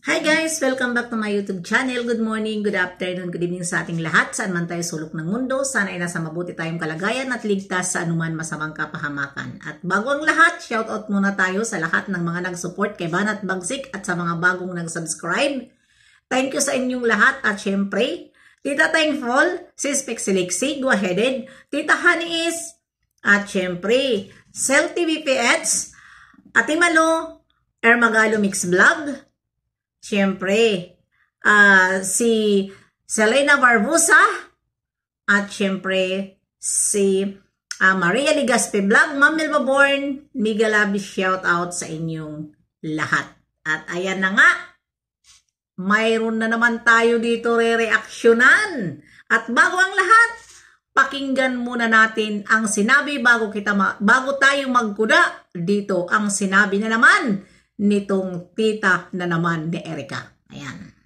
Hi guys! Welcome back to my YouTube channel. Good morning, good afternoon, good evening sa ating lahat. Saan man tayo sulok ng mundo, sana ay nasa mabuti tayong kalagayan at ligtas sa anuman masamang kapahamakan. At bago ang lahat, shoutout muna tayo sa lahat ng mga nag-support kay Banat Bagsik at sa mga bagong nag-subscribe. Thank you sa inyong lahat at syempre, Tita Thankful, Sis Pixelixie, Go Aheaded, Tita Hanis, at syempre, Cel TV PH, Ate Malo, Ermagalo Mix Vlog, siyempre, si Selena Barbusa at siyempre si Maria Ligaspe Vlog, Ma'am Milva Born, mega love shout out sa inyong lahat. At ayan na nga, mayroon na naman tayo dito re-reaksyonan. At bago ang lahat, pakinggan muna natin ang sinabi bago tayo magkuda dito. Ang sinabi na naman nitong tita na naman ni Erica. Ayan.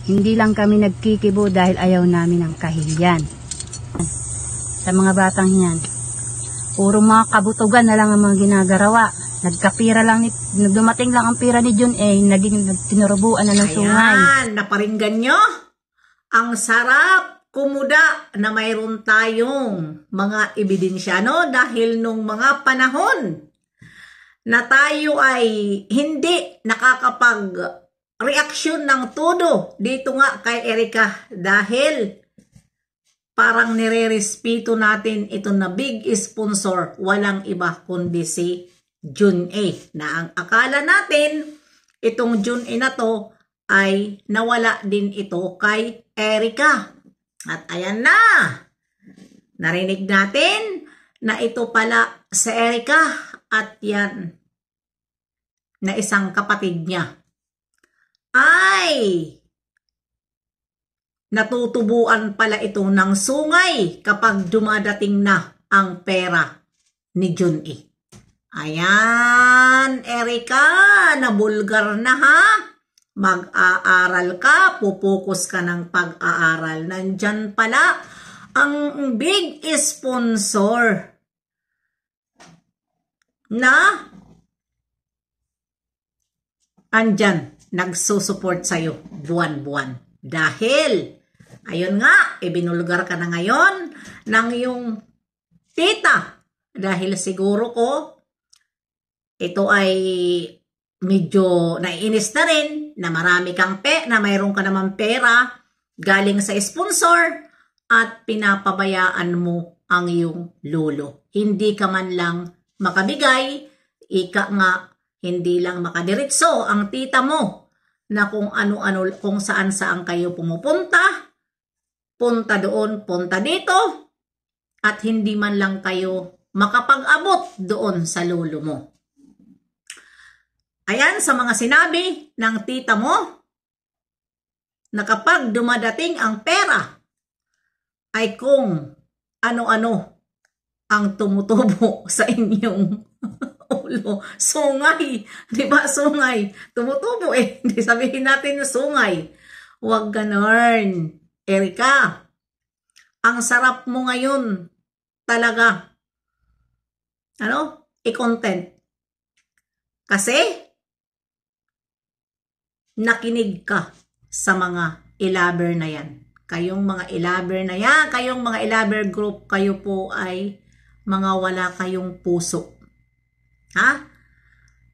Hindi lang kami nagkikibo dahil ayaw namin ng kahihiyan. Sa mga batang yan, puro mga kabutugan na lang ang mga ginagarawa. Nagkapira lang, dumating lang ang pira ni Jun naging tinurubuan na ng sungay. Ayan, naparinggan nyo? Ang sarap kumuda na mayroon tayong mga ebidensya, no? Dahil nung mga panahon na tayo ay hindi nakakapag-reaksyon ng todo dito nga kay Erica dahil parang nire-respeto natin ito na big sponsor, walang iba kundi si Jun A. Na ang akala natin itong Jun A na to ay nawala din ito kay Erica. At ayan na, narinig natin na ito pala si Erica. At yan, na isang kapatid niya ay natutubuan pala ito ng sungay kapag dumadating na ang pera ni Jun A. Ayan, Erica, nabulgar na ha? Mag-aaral ka, pupokus ka ng pag-aaral. Nandyan pala ang big sponsor na andyan, nagsusupport sa'yo buwan-buwan. Dahil, ayun nga, ibinulgar ka na ngayon ng iyong tita. Dahil siguro ko, ito ay medyo naiinis na rin na marami kang na mayroon ka naman pera galing sa sponsor at pinapabayaan mo ang iyong lolo. Hindi ka man lang makabigay, ika nga, hindi lang makadiretso ang tita mo na kung ano-ano, kung saan-saan kayo pumupunta, punta doon, punta dito, at hindi man lang kayo makapag-abot doon sa lolo mo. Ayan, sa mga sinabi ng tita mo, na kapag dumadating ang pera, ay kung ano-ano ang tumutubo sa inyong ulo. Sungay. Diba sungay? Tumutubo Hindi sabihin natin na sungay. Huwag ganon. Erica, ang sarap mo ngayon talaga. I-content. Kasi nakinig ka sa mga ilaber na yan. Kayong mga ilaber na yan, kayong mga ilaber group, kayo po ay mga wala kayong puso. Ha?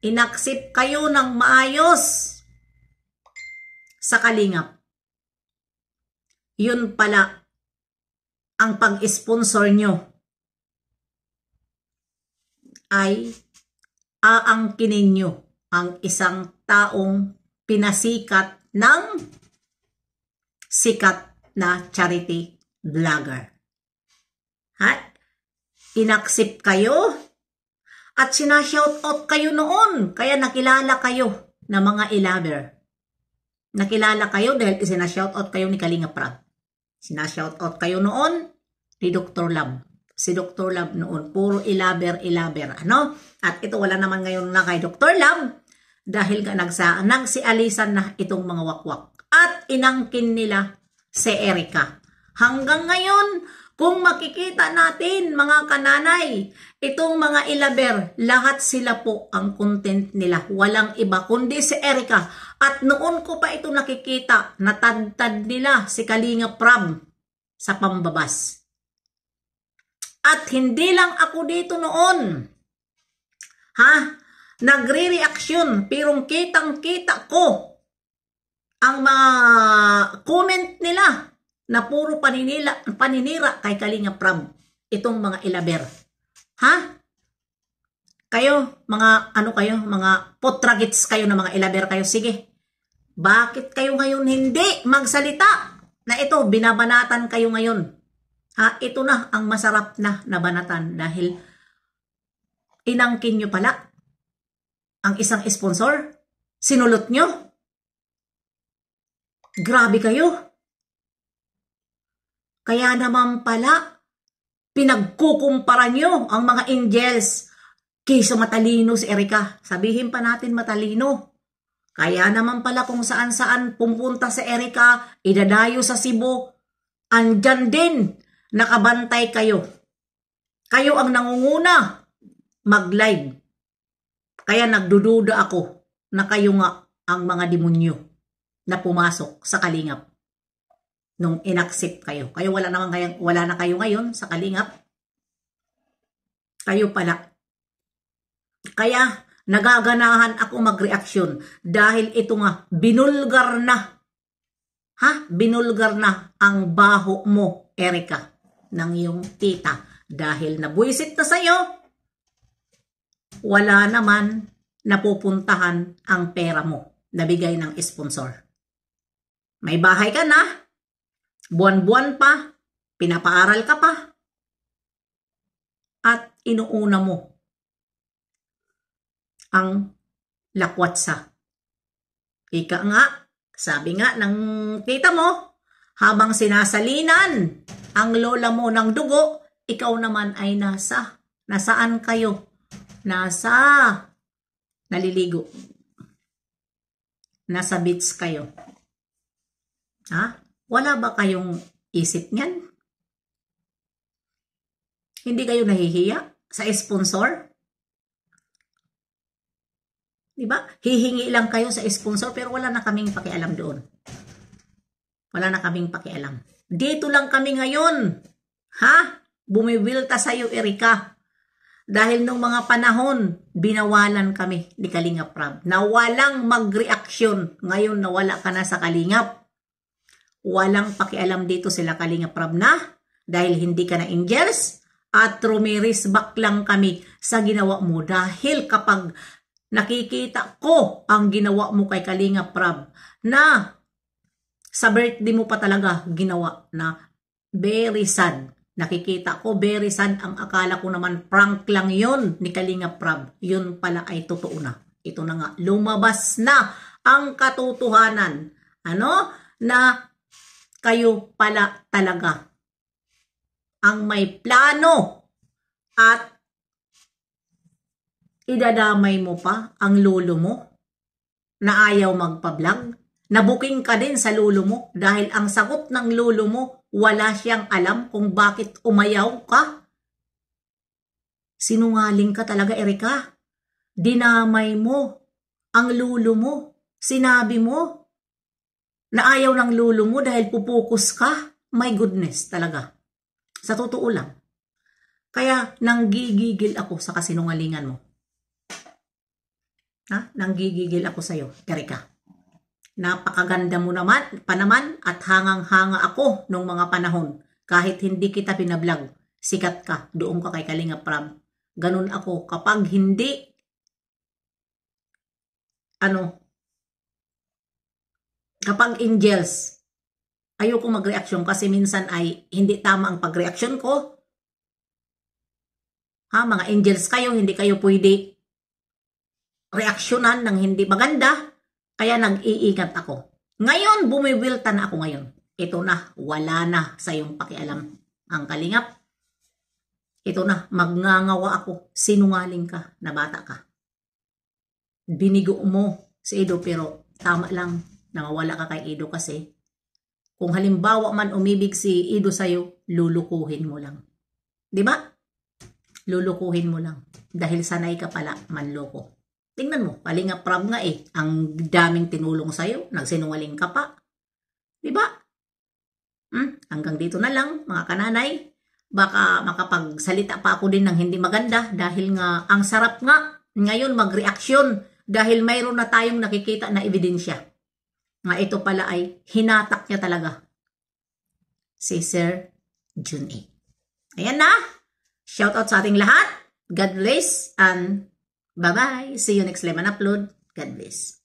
Inaksip kayo ng maayos sa kalingap. Yun pala ang pag-sponsor nyo ay aangkinin nyo ang isang taong pinasikat ng sikat na charity vlogger. Ha? Inaksip kayo at sinashoutout kayo noon. Kaya nakilala kayo na mga ilaber. Nakilala kayo dahil sinashoutout kayo ni Kalinga Prab. Sinashoutout kayo noon ni Dr. Love. Si Dr. Love noon, puro ilaber. At ito wala naman ngayon na kay Dr. Love dahil nagsialisan na itong mga wakwak. At inangkin nila si Erica. Hanggang ngayon, Kung makikita natin mga kananay, itong mga ilaber, lahat sila po ang content nila. Walang iba kundi si Erica. At noon ko pa ito nakikita, natadtad nila si Kalinga Prab sa pambabas. At hindi lang ako dito noon. Nagre-reaksyon, pero kitang-kita ko ang mga comment nila na puro paninira kay Kalinga Prab, itong mga ilaber. Kayo, mga potragits kayo na mga ilaber kayo, sige. Bakit kayo ngayon hindi magsalita? Na ito, binabanatan kayo ngayon. Ito na ang masarap na nabanatan dahil inangkin nyo pala ang isang sponsor. Sinulot nyo. Grabe kayo. Kaya naman pala, pinagkukumpara nyo ang mga angels kaysa matalino si Erica. Sabihin pa natin matalino. Kaya naman pala kung saan-saan pumunta si Erica, idadayo sa Cebu, andyan din, nakabantay kayo. Kayo ang nangunguna mag-live. Kaya nagdududa ako na kayo nga ang mga demonyo na pumasok sa Kalingap. Nung inaccept kayo. Kayo wala na kayo ngayon sa Kalingap. Kayo pala. Kaya nagaganahan ako mag-reaksyon dahil ito nga binulgar na. Binulgar na ang baho mo, Erica, ng iyong tita. Dahil nabuisit na sa'yo, wala naman napupuntahan ang pera mo na bigay ng sponsor. May bahay ka na, buwan-buwan pa, pinapaaral ka pa, at inuuna mo ang lakwatsa. Ika nga, sabi nga ng tita mo, habang sinasalinan ang lola mo ng dugo, ikaw naman ay nasaan kayo? Naliligo. Nasa beach kayo. Wala ba kayong isip niyan? Hindi kayo nahihiya sa sponsor? Diba? Hihingi lang kayo sa sponsor pero wala na kaming pakialam doon. Wala na kaming pakialam. Dito lang kami ngayon. Bumibilta sa'yo, Erica. Dahil nung mga panahon, binawalan kami ni Kalinga Prab. Na walang mag-reaksyon. Ngayon nawala ka na sa Kalingap. Walang pakialam dito sila Kalinga Prab na. Dahil hindi ka na angels. At rumiris back lang kami sa ginawa mo. Dahil kapag nakikita ko ang ginawa mo kay Kalinga Prab na sa birthday mo pa talaga ginawa na very sad. Nakikita ko very sad. Ang akala ko naman prank lang yon ni Kalinga Prab. Yun pala ay totoo na. Ito na nga. Lumabas na ang katotohanan. Na kayo pala talaga ang may plano at idadamay mo pa ang lolo mo na ayaw magpa-vlog. Nabuking ka din sa lolo mo dahil ang sagot ng lolo mo, wala siyang alam kung bakit umayaw ka. Sinungaling ka talaga, Erica. Dinamay mo ang lolo mo. Sinabi mo na ayaw ng lolo mo dahil pupukus ka. My goodness talaga. Sa totoo lang. Kaya nanggigigil ako sa kasinungalingan mo. Nanggigigil ako sa'yo, Erica. Napakaganda mo naman at hangang-hanga ako nung mga panahon. Kahit hindi kita pinablog, sikat ka, doon ka kay Kalinga Prab. Ganun ako kapag hindi, kapag angels, ayoko mag-reaksyon kasi minsan ay hindi tama ang pag-reaksyon ko. Mga angels kayo, hindi kayo pwede reaksyonan ng hindi maganda, kaya nag-iingat ako. Ngayon, bumibilta na ako ngayon. Ito na, wala na sa iyong pakialam ang Kalingap. Ito na, magngangawa ako. Sinungaling ka na bata ka. Binigo mo si Edo pero tama lang na mawala ka kay Edo kasi Kung halimbawa man umibig si Ido sa'yo, lulukuhin mo lang. Di ba? Lulukuhin mo lang. Dahil sanay ka pala manloko. Tingnan mo, Kalinga Prab nga ang daming tinulong sa'yo, nagsinungaling ka pa. Di ba? Hanggang dito na lang, mga kananay. Baka makapagsalita pa ako din ng hindi maganda dahil nga ang sarap nga ngayon magreaksyon dahil mayroon na tayong nakikita na ebidensya. Nga ito pala ay hinatak niya talaga si Sir Jun A. Ayan na. Shout out sa ating lahat. God bless and bye-bye. See you next Lemon Upload. God bless.